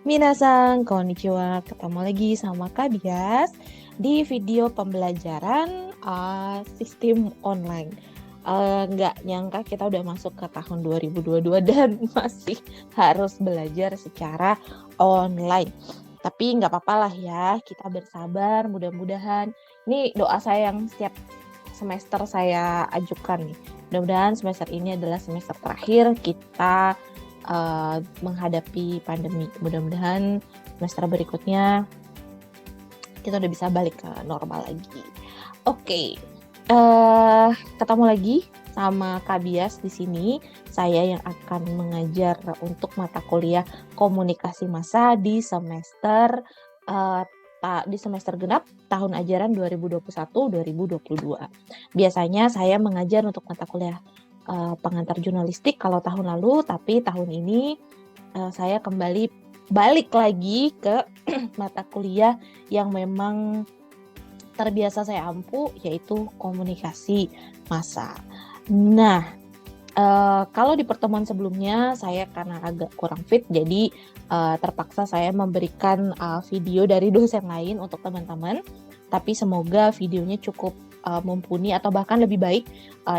Minasan, konnichiwa. Ketemu lagi sama Kak Dias di video pembelajaran sistem online. Nggak nyangka kita udah masuk ke tahun 2022 dan masih harus belajar secara online. Tapi nggak apa-apa lah ya, kita bersabar. Mudah-mudahan, ini doa saya yang setiap semester saya ajukan nih. Mudah-mudahan semester ini adalah semester terakhir kita menghadapi pandemi. Mudah-mudahan semester berikutnya kita udah bisa balik ke normal lagi. Oke, ketemu lagi sama Kak Bias di sini. Saya yang akan mengajar untuk mata kuliah komunikasi massa di semester genap tahun ajaran 2021-2022. Biasanya saya mengajar untuk mata kuliah pengantar jurnalistik kalau tahun lalu, tapi tahun ini saya kembali balik lagi ke mata kuliah yang memang terbiasa saya ampu, yaitu komunikasi massa. Nah, kalau di pertemuan sebelumnya saya karena agak kurang fit, jadi terpaksa saya memberikan video dari dosen lain untuk teman-teman, tapi semoga videonya cukup mumpuni atau bahkan lebih baik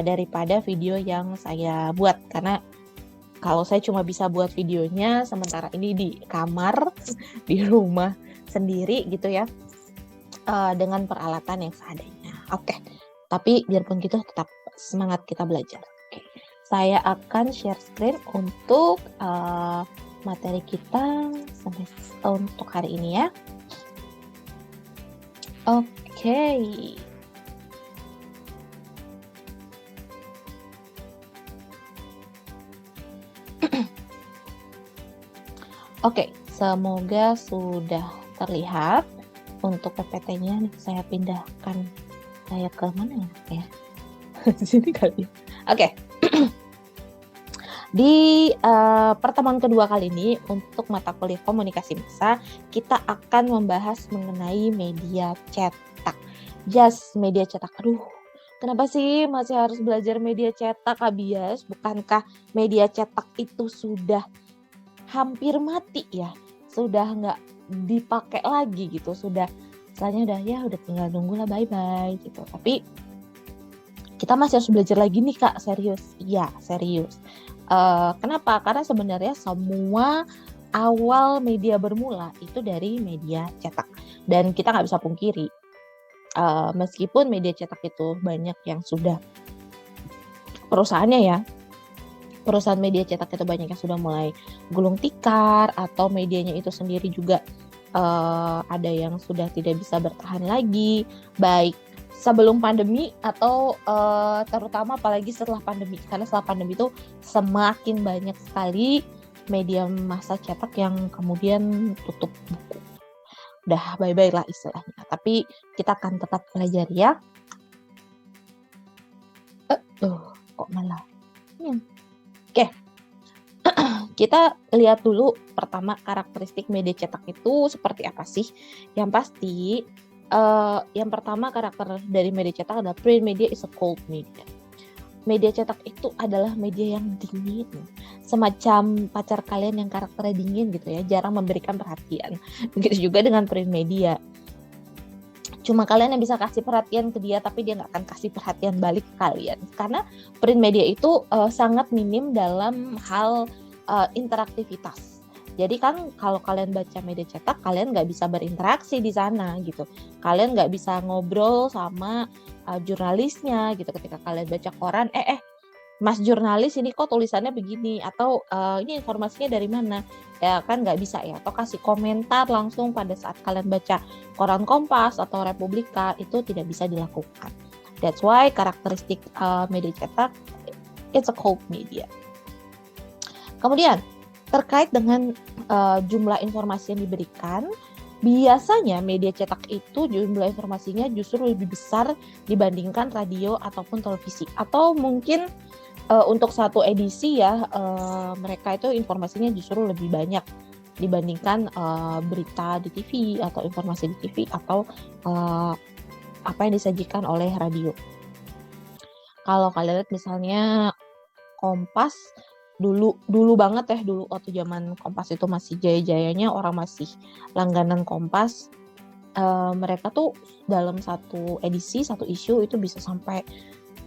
daripada video yang saya buat, karena kalau saya cuma bisa buat videonya sementara ini di kamar di rumah sendiri gitu ya, dengan peralatan yang seadanya. Oke, tapi biarpun gitu tetap semangat kita belajar. Oke, saya akan share screen untuk materi kita untuk hari ini ya. Oke. Oke, semoga sudah terlihat. Untuk PPT-nya nih saya pindahkan saya ke mana ya? Sini kali. Oke. Di pertemuan kedua kali ini untuk mata kuliah komunikasi massa kita akan membahas mengenai media cetak. Yes, media cetak. Aduh, kenapa sih masih harus belajar media cetak, Kak Bias? Bukankah media cetak itu sudah hampir mati ya, sudah nggak dipakai lagi gitu, sudah istilahnya udah tinggal nunggu lah, bye gitu. Tapi kita masih harus belajar lagi nih Kak, serius. Iya, serius. Kenapa? Karena sebenarnya semua awal media bermula itu dari media cetak, dan kita nggak bisa pungkiri meskipun media cetak itu banyak yang sudah perusahaannya ya, perusahaan media cetak itu banyak yang sudah mulai gulung tikar, atau medianya itu sendiri juga ada yang sudah tidak bisa bertahan lagi, baik sebelum pandemi atau terutama apalagi setelah pandemi. Karena setelah pandemi itu semakin banyak sekali media massa cetak yang kemudian tutup buku. Udah bye-bye lah istilahnya. Tapi kita akan tetap pelajari ya. Kok malah Oke, kita lihat dulu pertama karakteristik media cetak itu seperti apa sih. Yang pasti, yang pertama karakter dari media cetak adalah print media is a cold media. Media cetak itu adalah media yang dingin, semacam pacar kalian yang karakternya dingin gitu ya, jarang memberikan perhatian. Begitu juga dengan print media. Cuma kalian yang bisa kasih perhatian ke dia, tapi dia nggak akan kasih perhatian balik ke kalian. Karena print media itu sangat minim dalam hal interaktivitas. Jadi kan kalau kalian baca media cetak, kalian nggak bisa berinteraksi di sana gitu. Kalian nggak bisa ngobrol sama jurnalisnya gitu. Ketika kalian baca koran, Mas jurnalis ini kok tulisannya begini, atau ini informasinya dari mana, ya kan nggak bisa ya, atau kasih komentar langsung pada saat kalian baca koran Kompas atau Republika, itu tidak bisa dilakukan. That's why karakteristik media cetak it's a cold media. Kemudian terkait dengan jumlah informasi yang diberikan, biasanya media cetak itu jumlah informasinya justru lebih besar dibandingkan radio ataupun televisi, atau mungkin untuk satu edisi ya, mereka itu informasinya justru lebih banyak dibandingkan berita di TV atau informasi di TV atau apa yang disajikan oleh radio. Kalau kalian lihat misalnya Kompas dulu banget ya, dulu waktu zaman Kompas itu masih jaya-jayanya, orang masih langganan Kompas, mereka tuh dalam satu edisi, satu isu itu bisa sampai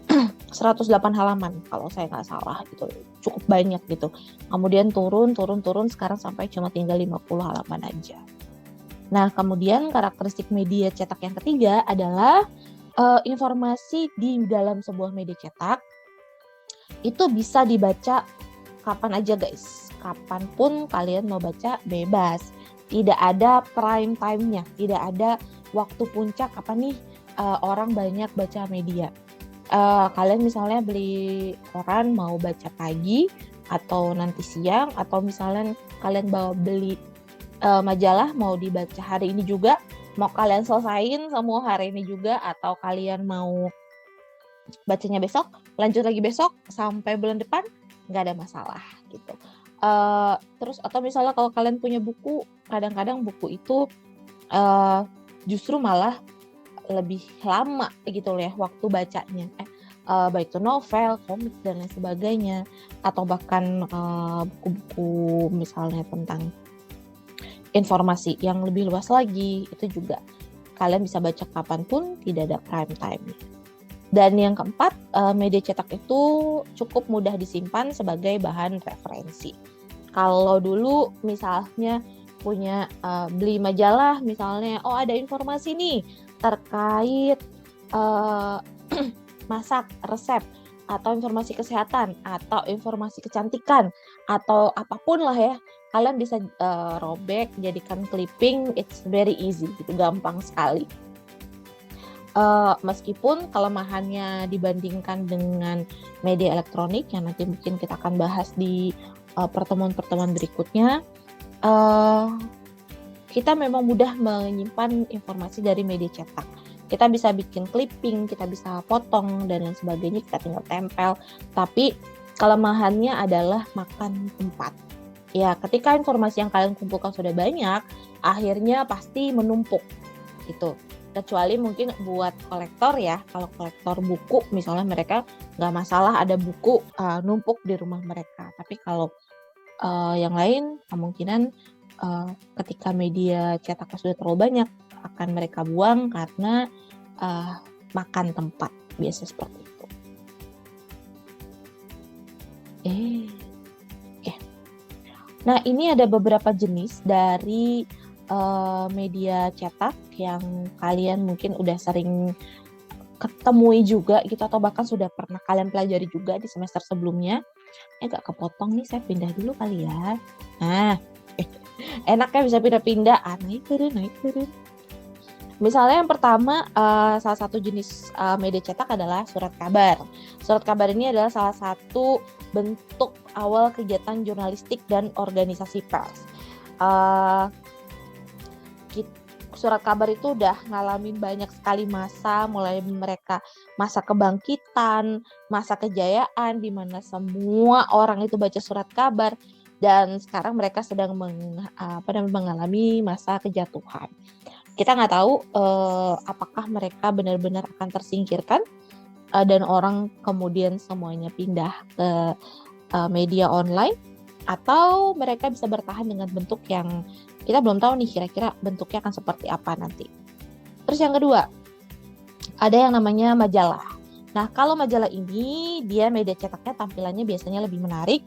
108 halaman kalau saya nggak salah, gitu. Cukup banyak gitu. Kemudian turun, sekarang sampai cuma tinggal 50 halaman aja. Nah, kemudian karakteristik media cetak yang ketiga adalah informasi di dalam sebuah media cetak itu bisa dibaca kapan aja guys. Kapanpun kalian mau baca bebas. Tidak ada prime time-nya, tidak ada waktu puncak kapan nih orang banyak baca media. Kalian misalnya beli koran mau baca pagi atau nanti siang, atau misalnya kalian bawa beli majalah mau dibaca hari ini juga, mau kalian selesain semua hari ini juga, atau kalian mau bacanya besok, lanjut lagi besok sampai bulan depan, nggak ada masalah gitu. Terus atau misalnya kalau kalian punya buku, kadang-kadang buku itu justru malah lebih lama gitu loh ya waktu bacanya, baik itu novel, komik dan lain sebagainya, atau bahkan buku-buku misalnya tentang informasi yang lebih luas lagi, itu juga kalian bisa baca kapanpun, tidak ada prime time. Dan yang keempat, media cetak itu cukup mudah disimpan sebagai bahan referensi. Kalau dulu misalnya punya beli majalah misalnya, oh ada informasi nih terkait masak, resep, atau informasi kesehatan, atau informasi kecantikan, atau apapun lah ya, kalian bisa robek, jadikan clipping, it's very easy, gitu, gampang sekali. Meskipun kelemahannya dibandingkan dengan media elektronik yang nanti mungkin kita akan bahas di pertemuan-pertemuan berikutnya, kita memang mudah menyimpan informasi dari media cetak. Kita bisa bikin clipping, kita bisa potong dan lain sebagainya, kita tinggal tempel. Tapi kelemahannya adalah makan tempat. Ya, ketika informasi yang kalian kumpulkan sudah banyak, akhirnya pasti menumpuk gitu. Kecuali mungkin buat kolektor ya, kalau kolektor buku misalnya mereka nggak masalah ada buku numpuk di rumah mereka. Tapi kalau yang lain kemungkinan ketika media cetaknya sudah terlalu banyak akan mereka buang karena makan tempat, biasa seperti itu. Oke. Nah, ini ada beberapa jenis dari media cetak yang kalian mungkin udah sering ketemui juga gitu, atau bahkan sudah pernah kalian pelajari juga di semester sebelumnya. Agak kepotong nih, saya pindah dulu kali ya. Nah, enaknya bisa pindah-pindah, naik turun. Misalnya yang pertama, salah satu jenis media cetak adalah surat kabar. Surat kabar ini adalah salah satu bentuk awal kegiatan jurnalistik dan organisasi pers. Surat kabar itu udah ngalamin banyak sekali masa, mulai mereka masa kebangkitan, masa kejayaan, di mana semua orang itu baca surat kabar, dan sekarang mereka sedang mengalami masa kejatuhan. Kita nggak tahu apakah mereka benar-benar akan tersingkirkan dan orang kemudian semuanya pindah ke media online, atau mereka bisa bertahan dengan bentuk yang kita belum tahu nih kira-kira bentuknya akan seperti apa nanti. Terus yang kedua, ada yang namanya majalah. Nah, kalau majalah ini dia media cetaknya tampilannya biasanya lebih menarik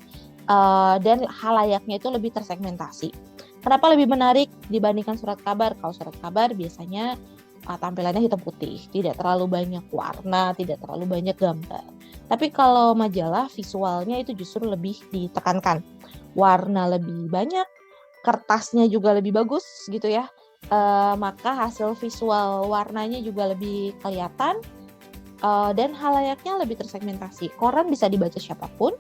dan halayaknya itu lebih tersegmentasi. Kenapa lebih menarik dibandingkan surat kabar? Kalau surat kabar biasanya tampilannya hitam putih, tidak terlalu banyak warna, tidak terlalu banyak gambar. Tapi kalau majalah visualnya itu justru lebih ditekankan. Warna lebih banyak, kertasnya juga lebih bagus gitu ya. Maka hasil visual warnanya juga lebih kelihatan dan halayaknya lebih tersegmentasi. Koran bisa dibaca siapapun,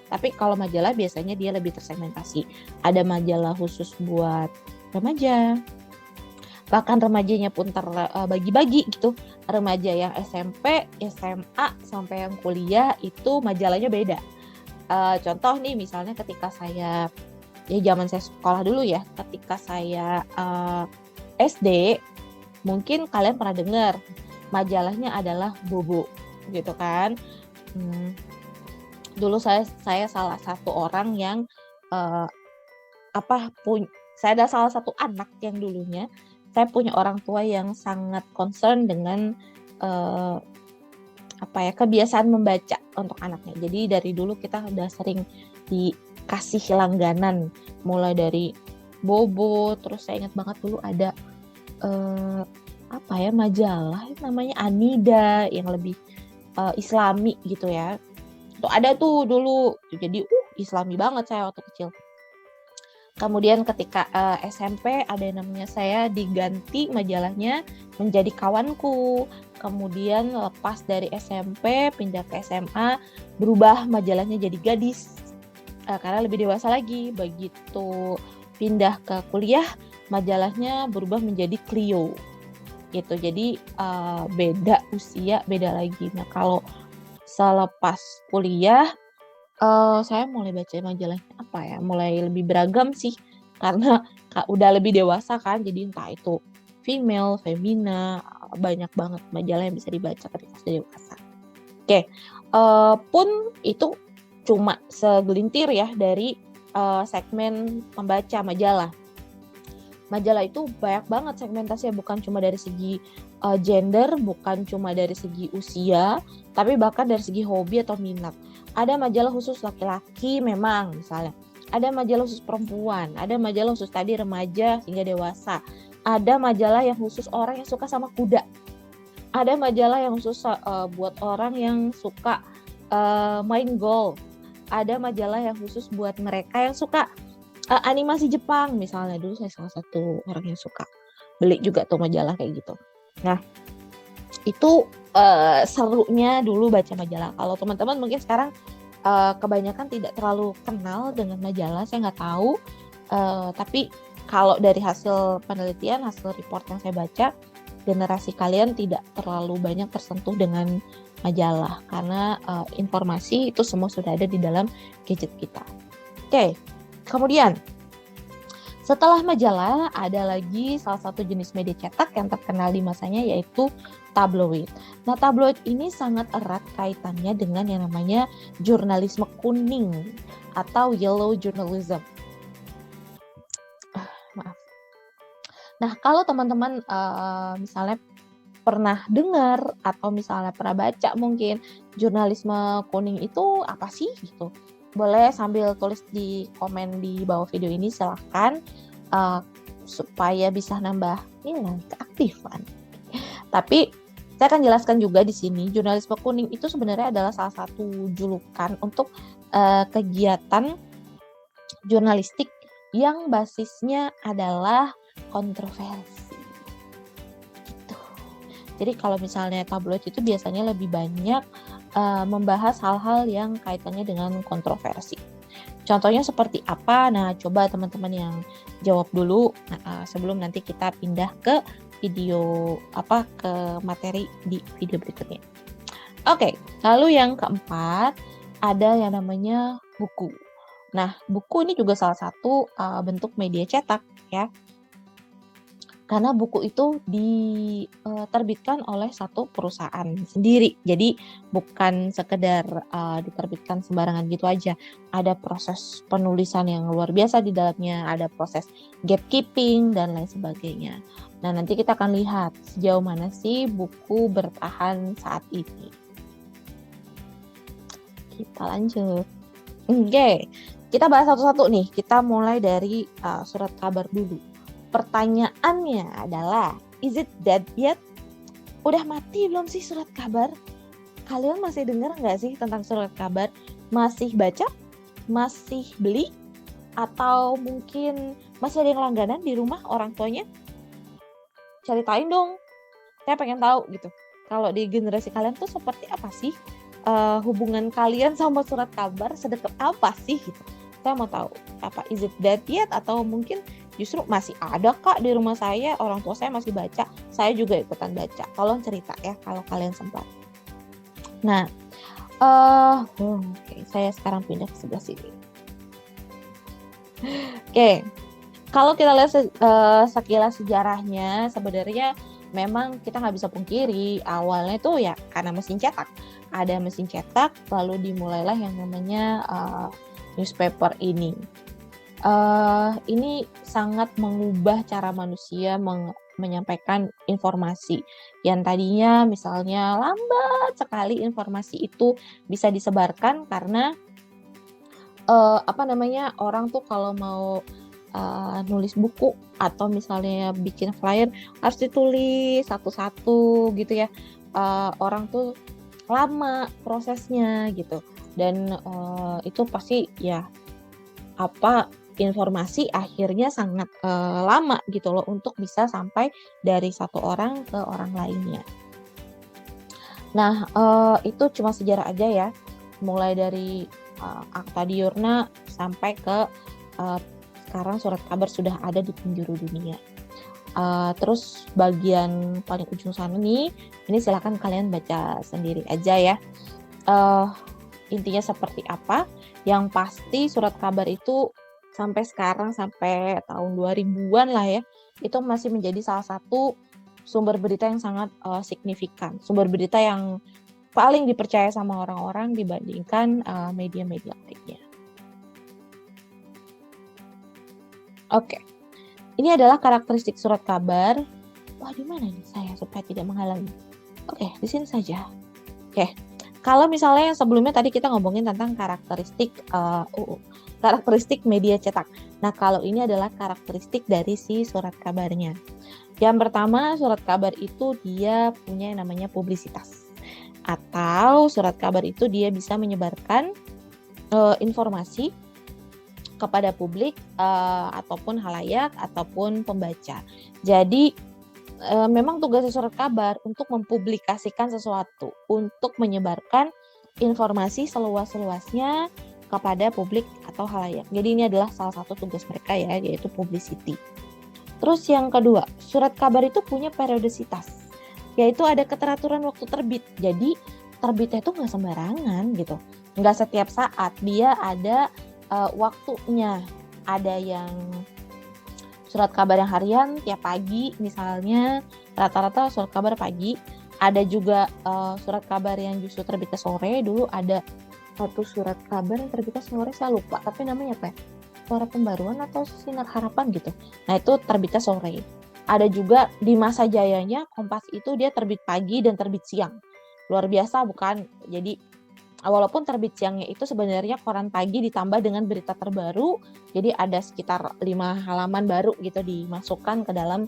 tapi kalau majalah biasanya dia lebih tersegmentasi. Ada majalah khusus buat remaja, bahkan remajanya pun terbagi-bagi gitu. Remaja yang SMP, SMA, sampai yang kuliah itu majalahnya beda. Contoh nih misalnya ketika saya, ya zaman saya sekolah dulu ya, ketika saya SD, mungkin kalian pernah dengar majalahnya adalah Bobo gitu kan. dulu saya salah satu orang yang uh, saya ada salah satu anak yang dulunya saya punya orang tua yang sangat concern dengan uh, kebiasaan membaca untuk anaknya. Jadi dari dulu kita udah sering dikasih langganan, mulai dari Bobo, terus saya ingat banget dulu ada majalah namanya Anida yang lebih Islami gitu ya. Tuh ada tuh dulu. Jadi Islami banget saya waktu kecil. Kemudian ketika SMP ada yang namanya saya diganti majalahnya menjadi Kawanku. Kemudian lepas dari SMP pindah ke SMA, berubah majalahnya jadi Gadis. Karena lebih dewasa lagi. Begitu pindah ke kuliah, majalahnya berubah menjadi Clio. Gitu. Jadi beda usia, beda lagi. Nah, kalau selepas kuliah saya mulai baca majalahnya mulai lebih beragam sih, karena udah lebih dewasa kan, jadi entah itu female, femina, banyak banget majalah yang bisa dibaca ketika sudah dewasa. Oke, pun itu cuma segelintir ya dari segmen membaca majalah. Majalah itu banyak banget segmentasinya, bukan cuma dari segi gender, bukan cuma dari segi usia, tapi bahkan dari segi hobi atau minat. Ada majalah khusus laki-laki memang misalnya. Ada majalah khusus perempuan, ada majalah khusus tadi remaja hingga dewasa. Ada majalah yang khusus orang yang suka sama kuda. Ada majalah yang khusus buat orang yang suka main golf. Ada majalah yang khusus buat mereka yang suka animasi Jepang misalnya. Dulu saya salah satu orang yang suka beli juga tuh majalah kayak gitu. Nah, itu serunya dulu baca majalah. Kalau teman-teman mungkin sekarang kebanyakan tidak terlalu kenal dengan majalah, saya nggak tahu. Tapi kalau dari hasil penelitian, hasil report yang saya baca, generasi kalian tidak terlalu banyak tersentuh dengan majalah karena informasi itu semua sudah ada di dalam gadget kita. Oke, kemudian setelah majalah, ada lagi salah satu jenis media cetak yang terkenal di masanya, yaitu tabloid. Nah, tabloid ini sangat erat kaitannya dengan yang namanya jurnalisme kuning atau yellow journalism. Maaf. Nah, kalau teman-teman misalnya pernah dengar atau misalnya pernah baca mungkin jurnalisme kuning itu apa sih gitu, boleh sambil tulis di komen di bawah video ini, silahkan supaya bisa nambah keaktifan. Tapi saya akan jelaskan juga di sini, jurnalisme kuning itu sebenarnya adalah salah satu julukan untuk kegiatan jurnalistik yang basisnya adalah kontroversi. Gitu. Jadi kalau misalnya tabloid itu biasanya lebih banyak membahas hal-hal yang kaitannya dengan kontroversi. Contohnya seperti apa? Nah, coba teman-teman yang jawab dulu sebelum nanti kita pindah ke video ke materi di video berikutnya. Oke, lalu yang keempat ada yang namanya buku. Nah, buku ini juga salah satu bentuk media cetak ya. Karena buku itu diterbitkan oleh satu perusahaan sendiri. Jadi bukan sekedar diterbitkan sembarangan gitu aja. Ada proses penulisan yang luar biasa di dalamnya, ada proses gatekeeping dan lain sebagainya. Nah, nanti kita akan lihat sejauh mana sih buku bertahan saat ini. Kita lanjut. Oke, kita bahas satu-satu nih. Kita mulai dari surat kabar dulu. Pertanyaannya adalah, is it dead yet? Udah mati belum sih surat kabar? Kalian masih dengar nggak sih tentang surat kabar? Masih baca? Masih beli? Atau mungkin masih ada yang langganan di rumah orang tuanya? Ceritain dong. Saya pengen tahu gitu. Kalau di generasi kalian tuh seperti apa sih hubungan kalian sama surat kabar? Sedekat apa sih gitu? Saya mau tahu. Apa is it dead yet? Atau mungkin justru masih ada kak di rumah saya, orang tua saya masih baca, saya juga ikutan baca. Tolong cerita ya kalau kalian sempat. Nah, oke, saya sekarang pindah ke sebelah sini. Oke, kalau kita lihat sekilas sejarahnya, sebenarnya memang kita nggak bisa pungkiri awalnya itu ya karena mesin cetak. Ada mesin cetak, lalu dimulailah yang namanya newspaper ini. Ini sangat mengubah cara manusia menyampaikan informasi yang tadinya misalnya lambat sekali informasi itu bisa disebarkan karena orang tuh kalau mau nulis buku atau misalnya bikin flyer harus ditulis satu-satu gitu ya. Orang tuh lama prosesnya gitu dan itu pasti ya informasi akhirnya sangat lama gitu loh untuk bisa sampai dari satu orang ke orang lainnya. Nah, itu cuma sejarah aja ya, mulai dari Akta Diurna sampai ke sekarang surat kabar sudah ada di penjuru dunia. Terus bagian paling ujung sana nih, ini silakan kalian baca sendiri aja ya. Intinya seperti apa? Yang pasti surat kabar itu sampai sekarang, sampai tahun 2000-an lah ya, itu masih menjadi salah satu sumber berita yang sangat signifikan. Sumber berita yang paling dipercaya sama orang-orang dibandingkan media-media lainnya. Oke, ini adalah karakteristik surat kabar. Wah, di mana nih saya supaya tidak menghalangi? Oke, di sini saja. Oke, kalau misalnya yang sebelumnya tadi kita ngomongin tentang karakteristik media cetak. Nah, kalau ini adalah karakteristik dari si surat kabarnya. Yang pertama, surat kabar itu dia punya yang namanya publisitas. Atau surat kabar itu dia bisa menyebarkan informasi kepada publik ataupun halayak ataupun pembaca. Jadi memang tugasnya surat kabar untuk mempublikasikan sesuatu, untuk menyebarkan informasi seluas-luasnya kepada publik atau halayak. Jadi ini adalah salah satu tugas mereka ya, yaitu publicity. Terus yang kedua, surat kabar itu punya periodisitas, yaitu ada keteraturan waktu terbit. Jadi terbitnya itu nggak sembarangan gitu, nggak setiap saat. Dia ada waktunya. Ada yang surat kabar yang harian tiap pagi misalnya, rata-rata surat kabar pagi. Ada juga surat kabar yang justru terbitnya sore. Dulu ada satu surat kabar yang terbitnya sore, saya lupa tapi namanya apa ya? Suara Pembaruan atau Sinar Harapan gitu. Nah, itu terbitnya sore. Ada juga di masa jayanya Kompas itu dia terbit pagi dan terbit siang. Luar biasa bukan? Jadi walaupun terbit siangnya itu sebenarnya koran pagi ditambah dengan berita terbaru, jadi ada sekitar 5 halaman baru gitu dimasukkan ke dalam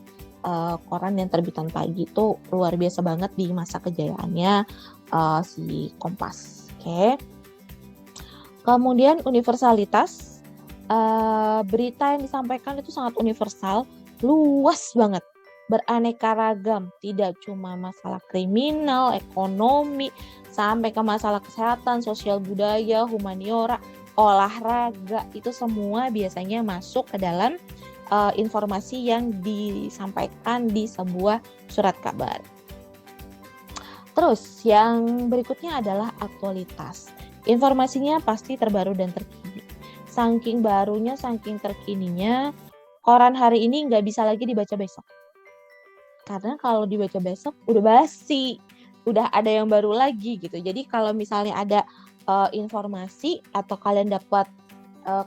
koran yang terbitan pagi. Itu luar biasa banget di masa kejayaannya si Kompas. Oke. Kemudian universalitas, berita yang disampaikan itu sangat universal, luas banget, beraneka ragam, tidak cuma masalah kriminal, ekonomi, sampai ke masalah kesehatan, sosial budaya, humaniora, olahraga, itu semua biasanya masuk ke dalam informasi yang disampaikan di sebuah surat kabar. Terus yang berikutnya adalah aktualitas. Informasinya pasti terbaru dan terkini. Saking barunya, saking terkininya, koran hari ini nggak bisa lagi dibaca besok. Karena kalau dibaca besok udah basi, udah ada yang baru lagi gitu. Jadi kalau misalnya ada informasi atau kalian dapat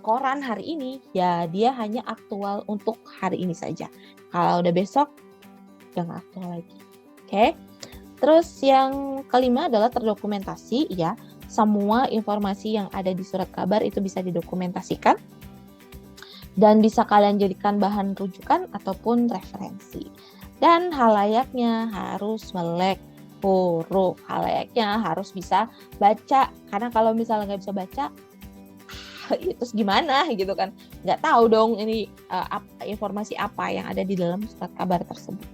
koran hari ini, ya dia hanya aktual untuk hari ini saja. Kalau udah besok, udah nggak aktual lagi. Oke. Terus yang kelima adalah terdokumentasi, ya. Semua informasi yang ada di surat kabar itu bisa didokumentasikan dan bisa kalian jadikan bahan rujukan ataupun referensi. Dan halayaknya harus melek huruf, halayaknya harus bisa baca, karena kalau misalnya nggak bisa baca, itu gimana gitu kan, nggak tahu dong ini informasi apa yang ada di dalam surat kabar tersebut.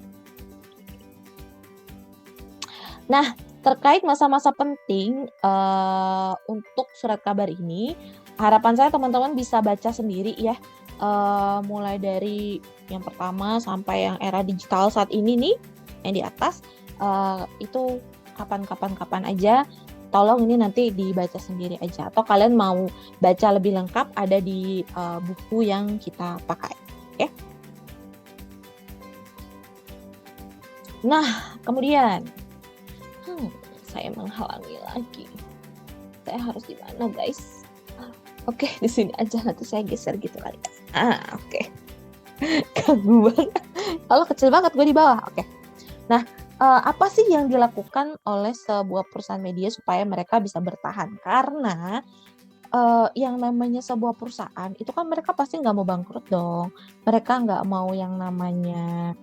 Nah, terkait masa-masa penting untuk surat kabar ini, harapan saya teman-teman bisa baca sendiri ya, mulai dari yang pertama sampai yang era digital saat ini nih, yang di atas, itu kapan aja, tolong ini nanti dibaca sendiri aja. Atau kalian mau baca lebih lengkap, ada di buku yang kita pakai. Oke? Nah, kemudian, saya menghalangi lagi. Saya harus di mana, guys? Oke, di sini aja, nanti saya geser gitu kali. Oke. Ganggu banget. Kalau kecil banget gue di bawah. Oke. Nah, apa sih yang dilakukan oleh sebuah perusahaan media supaya mereka bisa bertahan? Karena yang namanya sebuah perusahaan itu kan mereka pasti nggak mau bangkrut dong. Mereka nggak mau yang namanya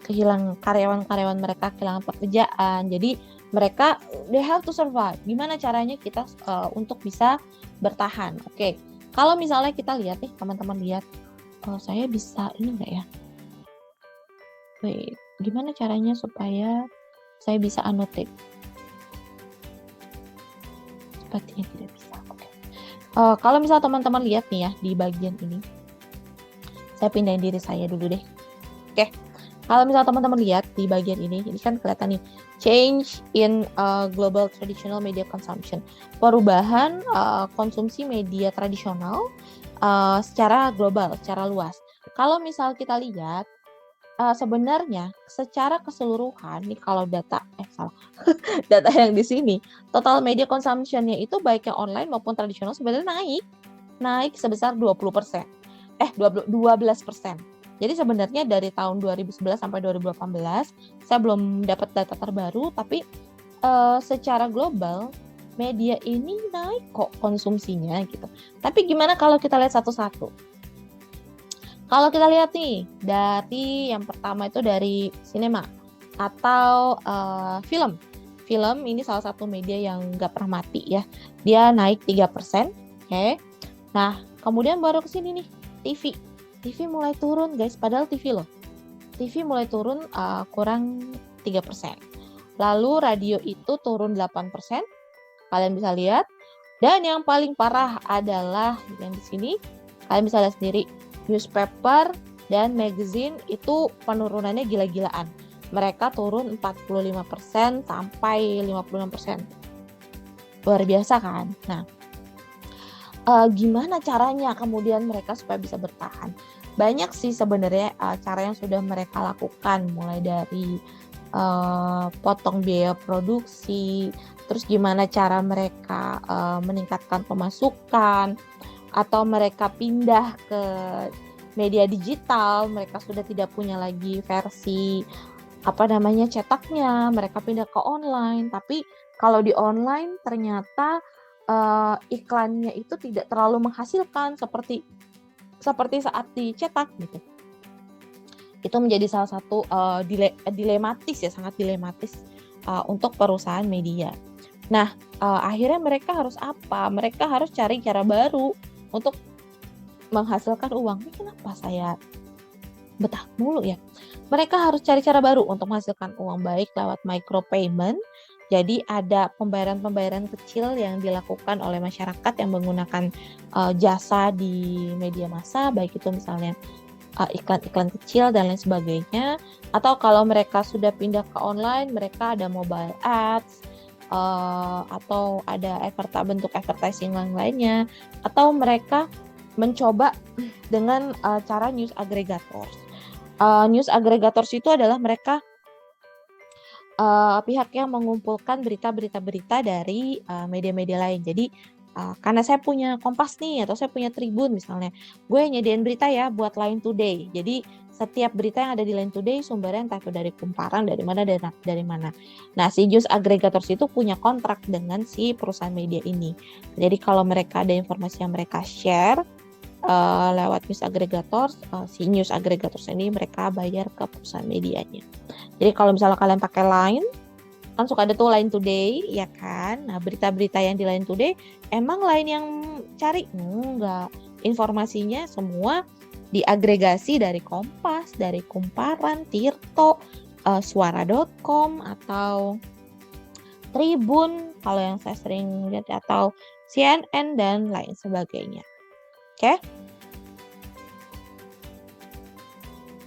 kehilangan karyawan-karyawan mereka, kehilangan pekerjaan. Jadi mereka they have to survive. Gimana caranya kita untuk bisa bertahan? Oke. Kalau misalnya kita lihat nih, teman-teman lihat, saya bisa ini nggak ya? Wait, gimana caranya supaya saya bisa annotate? Sepertinya tidak bisa. Oke. Kalau misalnya teman-teman lihat nih ya di bagian ini, saya pindahin diri saya dulu deh. Oke, kalau misalnya teman-teman lihat di bagian ini kan kelihatan nih, change in global traditional media consumption, perubahan konsumsi media tradisional secara global, secara luas. Kalau misal kita lihat, sebenarnya secara keseluruhan nih kalau data data yang di sini, total media consumption-nya itu baik yang online maupun tradisional sebenarnya naik sebesar 20%. 12%. Jadi sebenarnya dari tahun 2011 sampai 2018, saya belum dapat data terbaru, tapi secara global media ini naik kok konsumsinya gitu. Tapi gimana kalau kita lihat satu-satu? Kalau kita lihat nih, dari yang pertama itu dari sinema atau film. Film ini salah satu media yang nggak pernah mati ya. Dia naik 3%. Oke. Nah, kemudian baru ke sini nih, TV. TV mulai turun guys, padahal TV loh. TV mulai turun kurang 3%. Lalu radio itu turun 8%. Kalian bisa lihat. Dan yang paling parah adalah yang di sini. Kalian bisa lihat sendiri, newspaper dan magazine itu penurunannya gila-gilaan. Mereka turun 45% sampai 56%. Luar biasa kan? Nah, gimana caranya kemudian mereka supaya bisa bertahan? Banyak sih sebenarnya cara yang sudah mereka lakukan, mulai dari potong biaya produksi, terus gimana cara mereka meningkatkan pemasukan, atau mereka pindah ke media digital, mereka sudah tidak punya lagi versi cetaknya, mereka pindah ke online. Tapi kalau di online ternyata iklannya itu tidak terlalu menghasilkan seperti saat dicetak gitu. Itu menjadi salah satu dilematis ya, sangat dilematis untuk perusahaan media. Nah, akhirnya mereka harus apa? Mereka harus cari cara baru untuk menghasilkan uang. Ini kenapa saya betah mulu ya? Mereka harus cari cara baru untuk menghasilkan uang, baik lewat micropayment. Jadi ada pembayaran-pembayaran kecil yang dilakukan oleh masyarakat yang menggunakan jasa di media massa, baik itu misalnya iklan-iklan kecil dan lain sebagainya. Atau kalau mereka sudah pindah ke online, mereka ada mobile ads, atau ada bentuk advertising lainnya, atau mereka mencoba dengan cara news aggregators. News aggregators itu adalah mereka pihak yang mengumpulkan berita-berita dari media-media lain. Jadi karena saya punya Kompas nih atau saya punya Tribun misalnya, gue nyediain berita ya buat Line Today. Jadi setiap berita yang ada di Line Today sumbernya entah itu dari Kumparan, dari mana. Nah, si news aggregators itu punya kontrak dengan si perusahaan media ini. Jadi kalau mereka ada informasi yang mereka share lewat news aggregators, si news aggregators ini mereka bayar ke perusahaan medianya. Jadi kalau misalnya kalian pakai Line, kan suka ada tuh Line Today, ya kan? Nah, berita-berita yang di Line Today, emang Line yang cari? Enggak. Informasinya semua diagregasi dari Kompas, dari Kumparan, Tirto, Suara.com, atau Tribun, kalau yang saya sering lihat, atau CNN, dan lain sebagainya. Oke?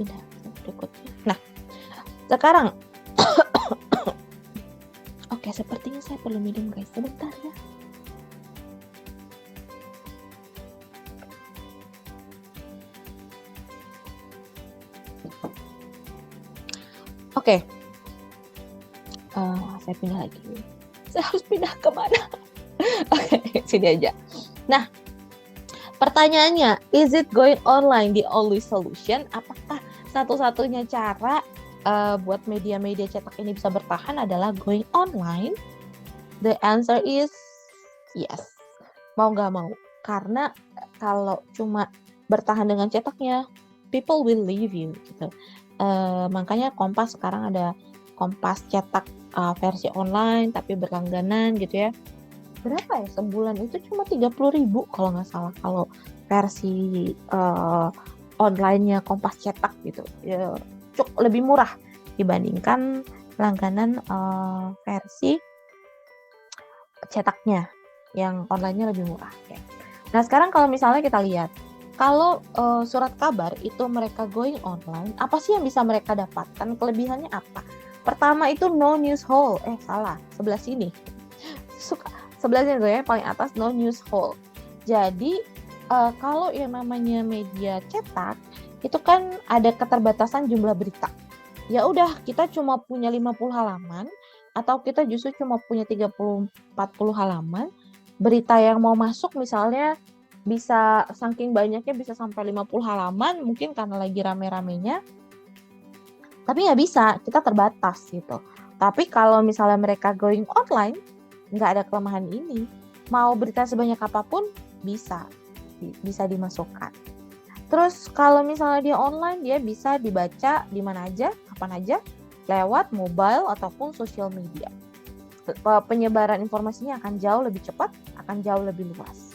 Udah, berikutnya. Nah, sekarang oke, sepertinya saya perlu minum guys, sebentar ya. Oke, saya pindah lagi. Saya harus pindah kemana? Oke, sini aja. Nah, pertanyaannya, is it going online the only solution? Apakah satu-satunya cara buat media-media cetak ini bisa bertahan adalah going online? The answer is yes. Mau nggak mau. Karena kalau cuma bertahan dengan cetaknya, people will leave you gitu. Makanya Kompas sekarang ada Kompas cetak versi online tapi berlangganan gitu ya. Berapa ya sebulan itu cuma 30.000 kalau nggak salah kalau versi online-nya Kompas cetak gitu ya, cukup lebih murah dibandingkan langganan versi cetaknya yang online-nya lebih murah. Okay. Nah sekarang kalau misalnya kita lihat kalau surat kabar itu mereka going online, apa sih yang bisa mereka dapatkan? Kelebihannya apa? Pertama itu no news hole. Salah, sebelah sini. Sebelahnya tuh ya, paling atas no news hole. Jadi kalau yang namanya media cetak itu kan ada keterbatasan jumlah berita. Ya udah, kita cuma punya 50 halaman atau kita justru cuma punya 30-40 halaman. Berita yang mau masuk misalnya bisa saking banyaknya bisa sampai 50 halaman mungkin karena lagi rame-ramenya. Tapi nggak bisa, kita terbatas gitu. Tapi kalau misalnya mereka going online, nggak ada kelemahan ini. Mau berita sebanyak apapun bisa dimasukkan. Terus kalau misalnya dia online, dia bisa dibaca di mana aja, kapan aja, lewat mobile ataupun social media. Penyebaran informasinya akan jauh lebih cepat, akan jauh lebih luas.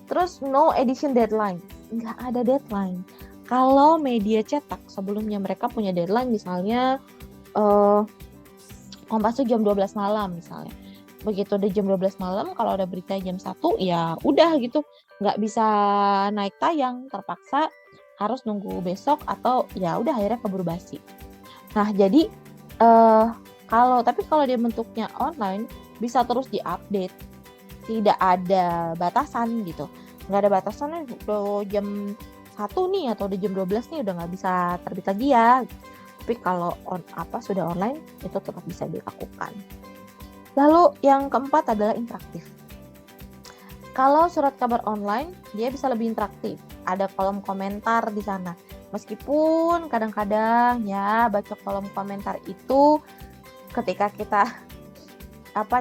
Terus no edition deadline, nggak ada deadline. Kalau media cetak sebelumnya mereka punya deadline misalnya Kompas itu jam 12 malam misalnya. Begitu udah jam 12 malam kalau ada berita jam 1 ya udah gitu. Nggak bisa naik tayang, terpaksa harus nunggu besok atau ya udah akhirnya keburu basi. Nah jadi kalau dia bentuknya online bisa terus diupdate. Tidak ada batasan gitu. Nggak ada batasan udah jam 1 nih atau udah jam 12 nih udah nggak bisa terbit lagi ya. Tapi kalau sudah online itu tetap bisa dilakukan. Lalu yang keempat adalah interaktif. Kalau surat kabar online dia bisa lebih interaktif. Ada kolom komentar di sana. Meskipun kadang-kadang ya baca kolom komentar itu ketika kita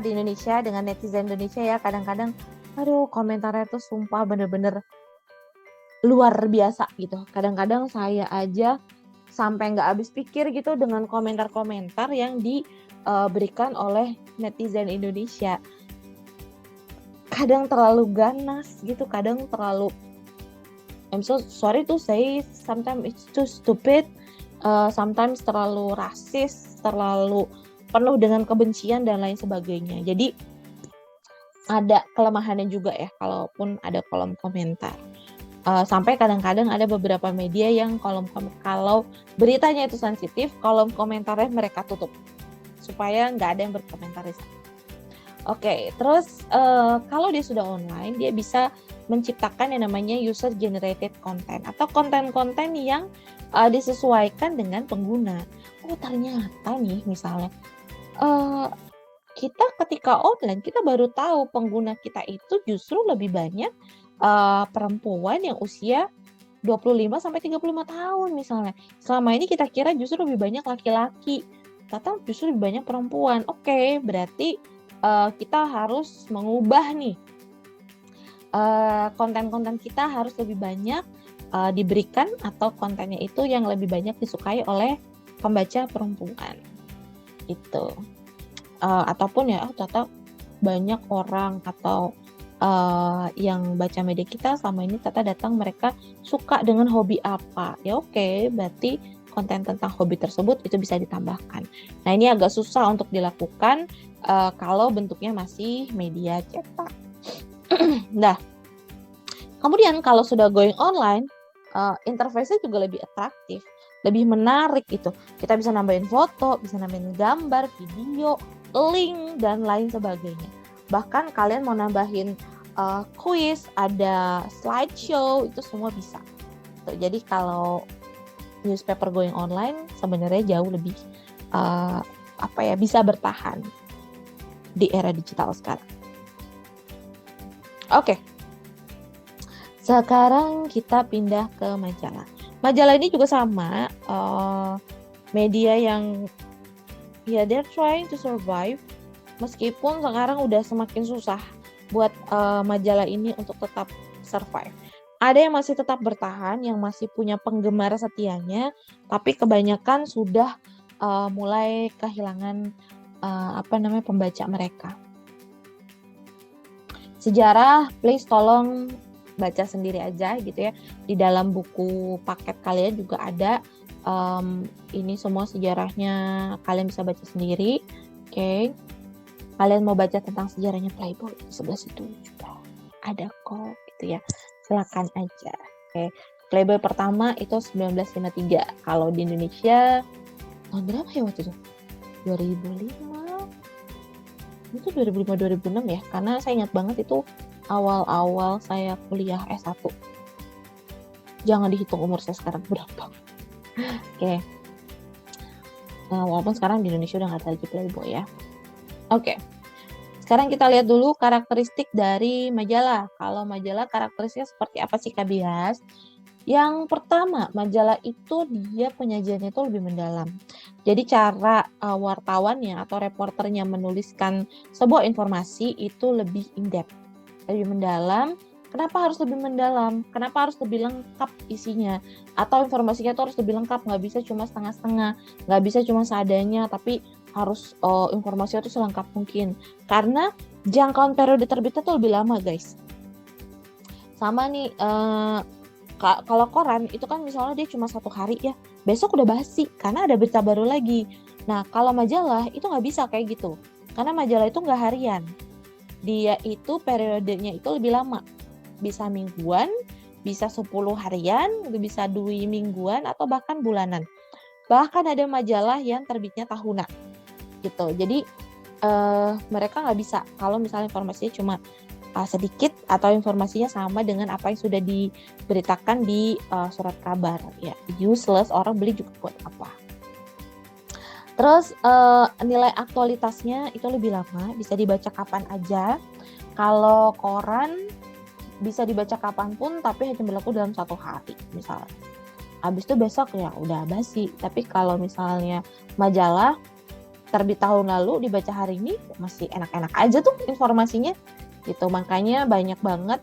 di Indonesia dengan netizen Indonesia ya kadang-kadang komentarnya tuh sumpah bener-bener luar biasa gitu. Kadang-kadang saya aja sampai nggak habis pikir gitu dengan komentar-komentar yang diberikan oleh netizen Indonesia. Kadang terlalu ganas gitu, kadang terlalu I'm so sorry to say, sometimes it's too stupid, sometimes terlalu rasis, terlalu penuh dengan kebencian dan lain sebagainya. Jadi ada kelemahannya juga ya kalaupun ada kolom komentar. Sampai kadang-kadang ada beberapa media yang kalau beritanya itu sensitif, kolom komentarnya mereka tutup supaya nggak ada yang berkomentar di sana. Oke, terus kalau dia sudah online, dia bisa menciptakan yang namanya user generated content atau konten-konten yang disesuaikan dengan pengguna. Ternyata nih misalnya kita ketika online kita baru tahu pengguna kita itu justru lebih banyak perempuan yang usia 25 sampai 35 tahun misalnya. Selama ini kita kira justru lebih banyak laki-laki, ternyata justru lebih banyak perempuan. Oke, berarti kita harus mengubah nih konten-konten kita harus lebih banyak diberikan atau kontennya itu yang lebih banyak disukai oleh pembaca perempuan itu. Ataupun ya ternyata banyak orang atau yang baca media kita selama ini ternyata datang mereka suka dengan hobi apa. Ya oke, berarti konten tentang hobi tersebut itu bisa ditambahkan. Nah ini agak susah untuk dilakukan kalau bentuknya masih media cetak. Nah, kemudian kalau sudah going online, interface-nya juga lebih atraktif, lebih menarik gitu. Kita bisa nambahin foto, bisa nambahin gambar, video, link, dan lain sebagainya. Bahkan kalian mau nambahin quiz, ada slideshow, itu semua bisa. Jadi kalau newspaper going online sebenarnya jauh lebih bisa bertahan di era digital sekarang. Oke. Sekarang kita pindah ke majalah. Majalah ini juga sama, media yang they're trying to survive, meskipun sekarang udah semakin susah buat majalah ini untuk tetap survive. Ada yang masih tetap bertahan, yang masih punya penggemar setianya, tapi kebanyakan sudah mulai kehilangan pembaca mereka. Sejarah, please tolong baca sendiri aja gitu ya. Di dalam buku paket kalian juga ada ini semua sejarahnya, kalian bisa baca sendiri. Oke. Kalian mau baca tentang sejarahnya Playboy, di sebelah situ juga ada kok gitu ya. Silakan aja. Oke. Playboy pertama itu 1953. Kalau di Indonesia tahun berapa ya waktu itu? 2005. Itu 2005-2006 ya, karena saya ingat banget itu awal-awal saya kuliah S1. Jangan dihitung umur saya sekarang berapa. Oke. Walaupun sekarang di Indonesia udah nggak ada lagi Playboy ya. Oke. Sekarang kita lihat dulu karakteristik dari majalah. Kalau majalah karakteristiknya seperti apa sih Kak Bias? Yang pertama, majalah itu dia penyajiannya itu lebih mendalam. Jadi cara wartawannya atau reporternya menuliskan sebuah informasi itu lebih in-depth, lebih mendalam. Kenapa harus lebih mendalam? Kenapa harus lebih lengkap isinya? Atau informasinya itu harus lebih lengkap, nggak bisa cuma setengah-setengah, nggak bisa cuma seadanya, tapi harus informasinya itu selengkap mungkin. Karena jangkauan periode terbitnya tuh lebih lama, guys. Sama nih, kalau koran itu kan misalnya dia cuma 1 hari ya, besok udah basi karena ada berita baru lagi. Nah kalau majalah itu nggak bisa kayak gitu, karena majalah itu nggak harian, dia itu periodenya itu lebih lama, bisa mingguan, bisa 10 harian, bisa 2 mingguan, atau bahkan bulanan. Bahkan ada majalah yang terbitnya tahunan gitu. Jadi mereka nggak bisa kalau misalnya informasinya cuma sedikit atau informasinya sama dengan apa yang sudah diberitakan di surat kabar ya, useless, orang beli juga buat apa. Terus nilai aktualitasnya itu lebih lama, bisa dibaca kapan aja. Kalau koran bisa dibaca kapanpun tapi hanya berlaku dalam 1 hari misalnya. Habis itu besok ya udah basi. Tapi kalau misalnya majalah terbit tahun lalu dibaca hari ini masih enak-enak aja tuh informasinya. Gitu, makanya banyak banget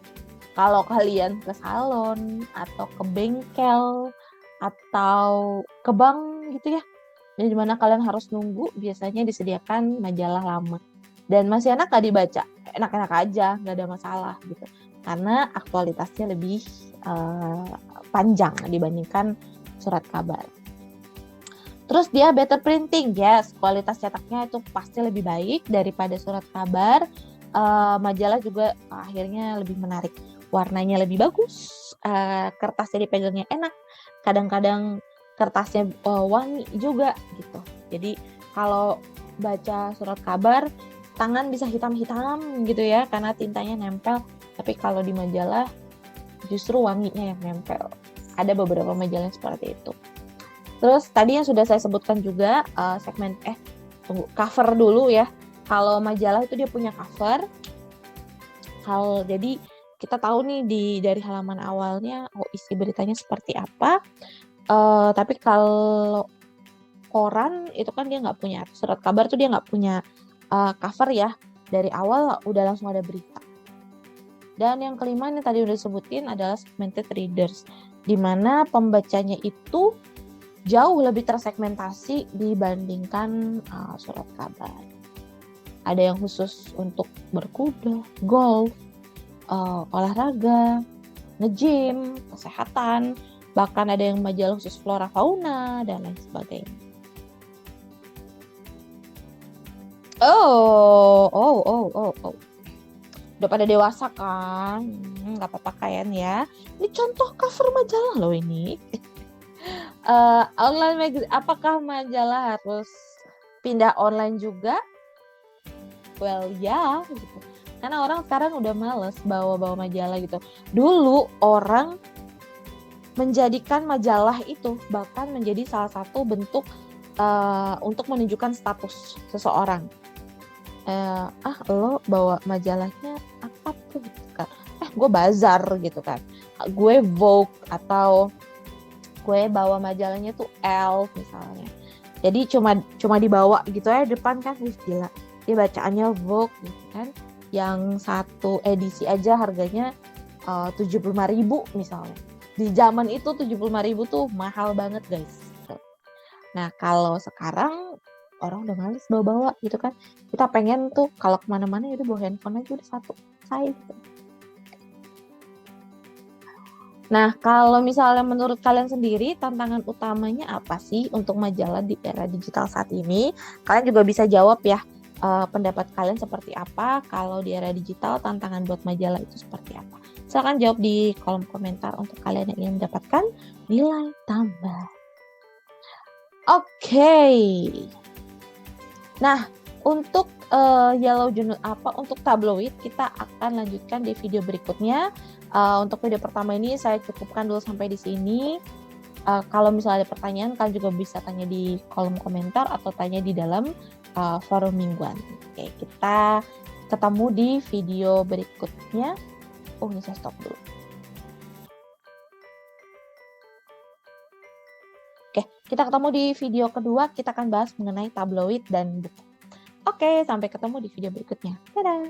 kalau kalian ke salon atau ke bengkel atau ke bank gitu ya, di mana kalian harus nunggu, biasanya disediakan majalah lama dan masih enak gak dibaca, enak-enak aja, nggak ada masalah gitu, karena aktualitasnya lebih panjang dibandingkan surat kabar. Terus dia better printing, yes, kualitas cetaknya itu pasti lebih baik daripada surat kabar. Majalah juga akhirnya lebih menarik, warnanya lebih bagus, kertasnya dipegangnya enak, kadang-kadang kertasnya wangi juga gitu. Jadi kalau baca surat kabar tangan bisa hitam-hitam gitu ya karena tintanya nempel, tapi kalau di majalah justru wanginya yang nempel. Ada beberapa majalah seperti itu. Terus tadi yang sudah saya sebutkan juga cover dulu ya. Kalau majalah itu dia punya cover. Jadi kita tahu nih dari halaman awalnya isi beritanya seperti apa. Tapi kalau koran itu kan dia nggak punya, surat kabar tuh dia nggak punya cover ya. Dari awal udah langsung ada berita. Dan yang kelima yang tadi udah disebutin adalah segmented readers, di mana pembacanya itu jauh lebih tersegmentasi dibandingkan surat kabar. Ada yang khusus untuk berkuda, golf, olahraga, nge-gym, kesehatan, bahkan ada yang majalah khusus flora fauna dan lain sebagainya. Oh. Udah pada dewasa kan? Nggak apa-apa kan ya. Ini contoh cover majalah loh ini. Online magazine, apakah majalah harus pindah online juga? Well ya gitu. Karena orang sekarang udah males bawa-bawa majalah gitu. Dulu orang menjadikan majalah itu bahkan menjadi salah satu bentuk untuk menunjukkan status seseorang. Lo bawa majalahnya apa tuh gitu kan? Gue bazar gitu kan. Gue Vogue atau gue bawa majalahnya tuh Elle misalnya. Jadi cuma dibawa gitu ya depan kan, wih gila. Dia bacaannya Vogue gitu kan. Yang satu edisi aja harganya 75.000 misalnya. Di zaman itu 75.000 tuh mahal banget guys. Nah kalau sekarang orang udah males bawa-bawa gitu kan. Kita pengen tuh kalau kemana-mana ya udah bawa handphone aja udah satu saya gitu. Nah kalau misalnya menurut kalian sendiri tantangan utamanya apa sih untuk majalah di era digital saat ini? Kalian juga bisa jawab ya, pendapat kalian seperti apa kalau di era digital tantangan buat majalah itu seperti apa? Silakan jawab di kolom komentar untuk kalian yang ingin mendapatkan nilai tambah. Oke. Nah, untuk Yellow Journal untuk tabloid kita akan lanjutkan di video berikutnya. Untuk video pertama ini saya cukupkan dulu sampai di sini. Kalau misalnya ada pertanyaan, kalian juga bisa tanya di kolom komentar atau tanya di dalam forum mingguan. Oke, kita ketemu di video berikutnya. Ini saya stop dulu. Oke, kita ketemu di video kedua. Kita akan bahas mengenai tabloid dan buku. Oke, sampai ketemu di video berikutnya. Dadah!